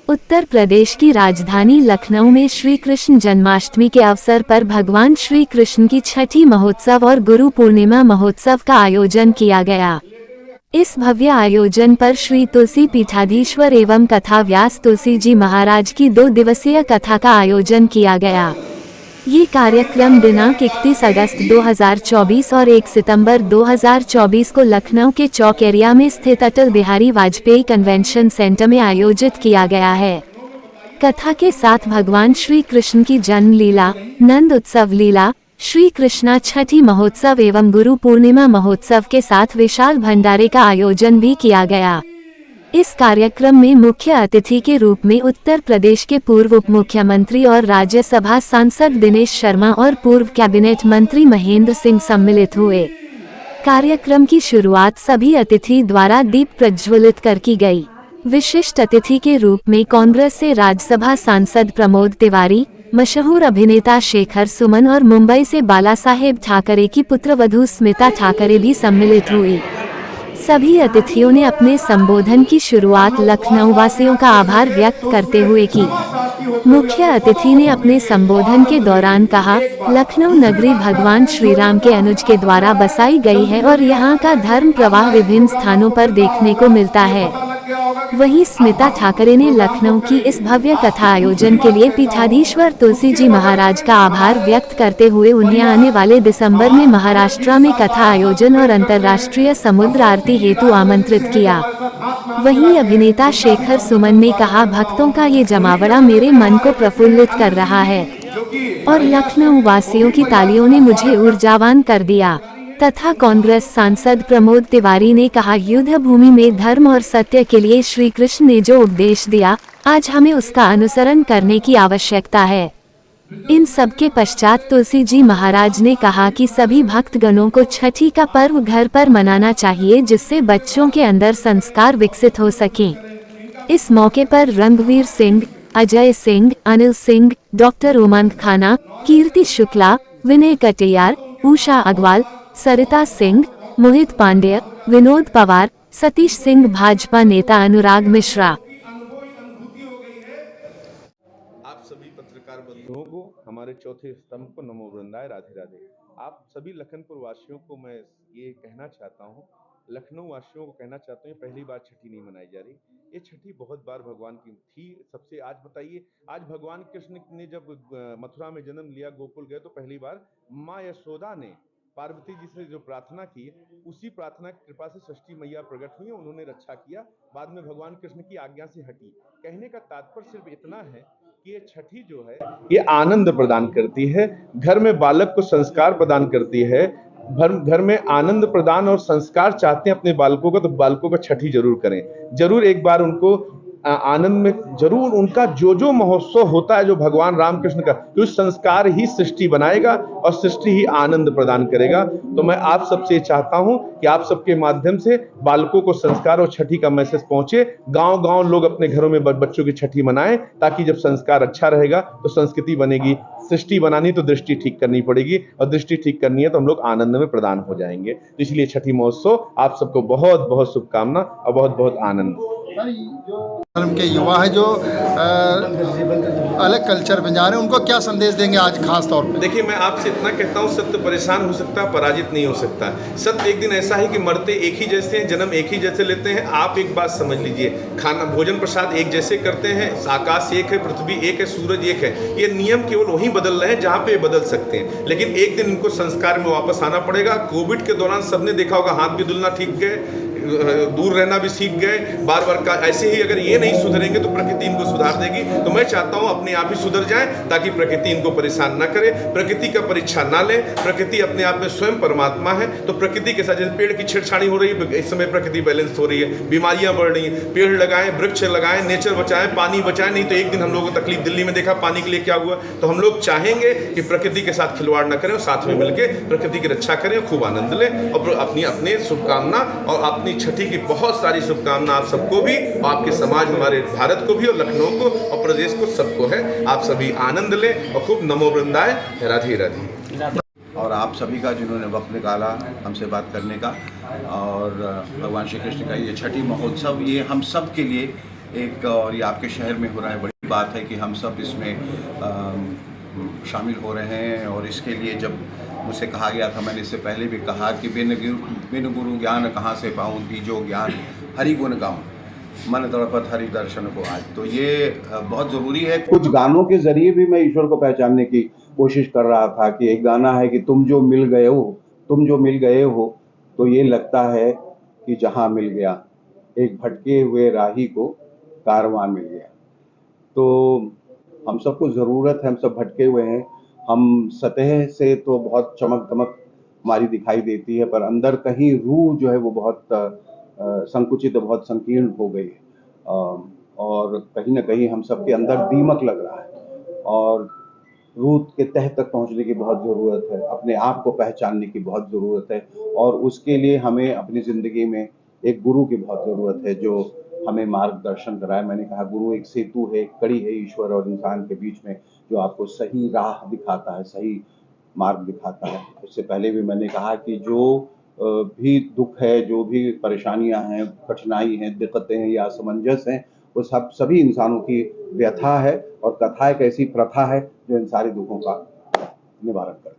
उत्तर प्रदेश की राजधानी लखनऊ में श्री कृष्ण जन्माष्टमी के अवसर पर भगवान श्री कृष्ण की छठी महोत्सव और गुरु पूर्णिमा महोत्सव का आयोजन किया गया। इस भव्य आयोजन पर श्री तुलसी पीठाधीश्वर एवं कथा व्यास तुलसी जी महाराज की 2 दिवसीय कथा का आयोजन किया गया। ये कार्यक्रम दिनांक 31 अगस्त 2024 और 1 सितंबर 2024 को लखनऊ के चौक एरिया में स्थित अटल बिहारी वाजपेयी कन्वेंशन सेंटर में आयोजित किया गया है। कथा के साथ भगवान श्री कृष्ण की जन्म लीला, नंद उत्सव लीला, श्री कृष्णा छठी महोत्सव एवं गुरु पूर्णिमा महोत्सव के साथ विशाल भंडारे का आयोजन भी किया गया। इस कार्यक्रम में मुख्य अतिथि के रूप में उत्तर प्रदेश के पूर्व उप मुख्यमंत्री और राज्यसभा सांसद दिनेश शर्मा और पूर्व कैबिनेट मंत्री महेंद्र सिंह सम्मिलित हुए। कार्यक्रम की शुरुआत सभी अतिथि द्वारा दीप प्रज्वलित कर की गई। विशिष्ट अतिथि के रूप में कांग्रेस से राज्यसभा सांसद प्रमोद तिवारी, मशहूर अभिनेता शेखर सुमन और मुंबई से बाला साहेब ठाकरे की पुत्रवधू स्मिता ठाकरे भी सम्मिलित हुई। सभी अतिथियों ने अपने संबोधन की शुरुआत लखनऊ वासियों का आभार व्यक्त करते हुए की। मुख्य अतिथि ने अपने संबोधन के दौरान कहा, लखनऊ नगरी भगवान श्री राम के अनुज के द्वारा बसाई गई है और यहाँ का धर्म प्रवाह विभिन्न स्थानों पर देखने को मिलता है। वहीं स्मिता ठाकरे ने लखनऊ की इस भव्य कथा आयोजन के लिए पीठाधीश्वर तुलसी जी महाराज का आभार व्यक्त करते हुए उन्हें आने वाले दिसंबर में महाराष्ट्र में कथा आयोजन और अंतर्राष्ट्रीय समुद्र आरती हेतु आमंत्रित किया। वहीं अभिनेता शेखर सुमन ने कहा, भक्तों का ये जमावड़ा मेरे मन को प्रफुल्लित कर रहा है और लखनऊ वासियों की तालियों ने मुझे ऊर्जावान कर दिया। तथा कांग्रेस सांसद प्रमोद तिवारी ने कहा, युद्ध भूमि में धर्म और सत्य के लिए श्री कृष्ण ने जो उपदेश दिया, आज हमें उसका अनुसरण करने की आवश्यकता है। इन सब के पश्चात तुलसी जी महाराज ने कहा कि सभी भक्तगणों को छठी का पर्व घर पर मनाना चाहिए, जिससे बच्चों के अंदर संस्कार विकसित हो सकें। इस मौके पर रणवीर सिंह, अजय सिंह, अनिल सिंह, डॉक्टर उमंग खाना, कीर्ति शुक्ला, विनय कटियार, उषा अग्रवाल, सरिता सिंह, मोहित पांडेय, विनोद पवार, सतीश सिंह, भाजपा नेता अनुराग मिश्रा। आप सभी पत्रकार बंधुओं को, हमारे चौथे स्तंभ को नमो वृंदाय, राधे राधे। आप सभी लखनपुर वासियों को मैं ये कहना चाहता हूँ, लखनऊ वासियों को कहना चाहता हूँ, पहली बार छठी नहीं मनाई जा रही। ये छठी बहुत बार भगवान की थी सबसे। आज बताइए, आज भगवान कृष्ण ने जब मथुरा में जन्म लिया, गोकुल गए, तो पहली बार माँ यशोदा ने पार्वती जी से जो प्रार्थना की, उसी प्रार्थना की कृपा से षष्ठी मैया प्रकट हुई, उन्होंने रक्षा किया। बाद में भगवान कृष्ण की आज्ञा से हटी। कहने का तात्पर्य सिर्फ इतना है कि ये छठी जो है, ये आनंद प्रदान करती है, घर में बालक को संस्कार प्रदान करती है। घर में आनंद प्रदान और संस्कार चाहते हैं अपने बालकों को, तो बालकों को छठी जरूर करें। जरूर एक बार उनको आनंद में जरूर उनका जो महोत्सव होता है, जो भगवान रामकृष्ण का, तो संस्कार ही सृष्टि बनाएगा और सृष्टि ही आनंद प्रदान करेगा। तो मैं आप सबसे चाहता हूं कि आप सबके माध्यम से बालकों को संस्कार और छठी का मैसेज पहुंचे। गांव-गांव लोग अपने घरों में बच्चों की छठी मनाएं, ताकि जब संस्कार अच्छा रहेगा तो संस्कृति बनेगी। सृष्टि बनानी तो दृष्टि ठीक करनी पड़ेगी, और दृष्टि ठीक करनी है तो हम लोग आनंद में प्रदान हो जाएंगे। तो इसलिए छठी महोत्सव आप सबको बहुत बहुत शुभकामना और बहुत बहुत आनंद। धर्म के युवा है जो अलग कल्चर में जा रहे हैं, उनको क्या संदेश देंगे आज खास तौर पे? देखिए, मैं आपसे इतना कहता हूँ, सत्य परेशान हो सकता है, पराजित नहीं हो सकता। सत्य एक दिन ऐसा है कि मरते एक ही जैसे हैं, जन्म एक ही जैसे लेते हैं। आप एक बात समझ लीजिए, खाना भोजन प्रसाद एक जैसे करते हैं, आकाश एक है, पृथ्वी एक है, सूरज एक है। ये नियम केवल वहीं बदल रहे हैं जहाँ पे बदल सकते हैं, लेकिन एक दिन इनको संस्कार में वापस आना पड़ेगा। कोविड के दौरान सबने देखा होगा, हाथ भी धुलना सीख गए, दूर रहना भी सीख गए, बार बार का। ऐसे ही अगर ये नहीं सुधरेंगे तो प्रकृति इनको सुधार देगी। तो मैं चाहता हूँ अपने आप ही सुधर जाएं, ताकि प्रकृति इनको परेशान ना करे। प्रकृति का परीक्षा ना लें। प्रकृति अपने आप में स्वयं परमात्मा है। तो प्रकृति के साथ, जैसे पेड़ की छेड़छाड़ी हो रही है, इस समय प्रकृति बैलेंस हो रही है, बीमारियां बढ़ रही हैं। पेड़ लगाएं, वृक्ष लगाएं, नेचर बचाएं, पानी बचाएं। नहीं तो एक दिन हम लोगों को तकलीफ, दिल्ली में देखा पानी के लिए क्या हुआ। तो हम लोग चाहेंगे कि प्रकृति के साथ खिलवाड़ न करें और साथ में मिलकर प्रकृति की रक्षा करें, खूब आनंद लें। और अपने शुभकामना और अपनी छठी की बहुत सारी शुभकामना आप सबको भी, आपके समाज, हमारे भारत को भी, और लखनऊ को और प्रदेश को, सबको है। आप सभी आनंद लें और खूब नमो वृंदाय, राधे राधे। और आप सभी का जिन्होंने वक्त निकाला हमसे बात करने का, और भगवान श्री कृष्ण का ये छठी महोत्सव, ये हम सब के लिए एक और ये आपके शहर में हो रहा है, बड़ी बात है कि हम सब इसमें शामिल हो रहे हैं। और इसके लिए जब मुझसे कहा गया था, मैंने इससे पहले भी कहा कि बिन गुरु ज्ञान कहाँ से पाऊँ, दीजो ज्ञान हरि गुण गाऊँ, मन तड़पत हरि दर्शन को आज। तो ये बहुत ज़रूरी है। कुछ गानों के ज़रिए भी मैं ईश्वर को पहचानने की कोशिश कर रहा था कि एक गाना है कि तुम जो मिल गए हो तो ये लगता है कि जहाँ मिल गया, एक भटके हुए राही को कारवां मिल गया। तो हम सबको ज़रूरत है, हम सब भटके हुए हैं। हम सतह से तो बहुत चमक दमक हमारी दिखाई देती है, पर अंदर कहीं रूह जो है वो बहुत संकुचित, बहुत संकीर्ण हो गई है। और कहीं ना कहीं हम सबके अंदर दीमक लग रहा है और रूह के तह तक पहुंचने की बहुत ज़रूरत है, अपने आप को पहचानने की बहुत ज़रूरत है। और उसके लिए हमें अपनी ज़िंदगी में एक गुरु की बहुत ज़रूरत है जो हमें मार्गदर्शन कराए। मैंने कहा गुरु एक सेतु है, एक कड़ी है ईश्वर और इंसान के बीच में, जो आपको सही राह दिखाता है, सही मार्ग दिखाता है। इससे पहले भी मैंने कहा कि जो भी दुख है, जो भी परेशानियां हैं, कठिनाई हैं, दिक्कतें हैं या असमंजस हैं, वो सभी इंसानों की व्यथा है और कथा एक ऐसी प्रथा है जो इन सारे दुखों का निवारण करती है।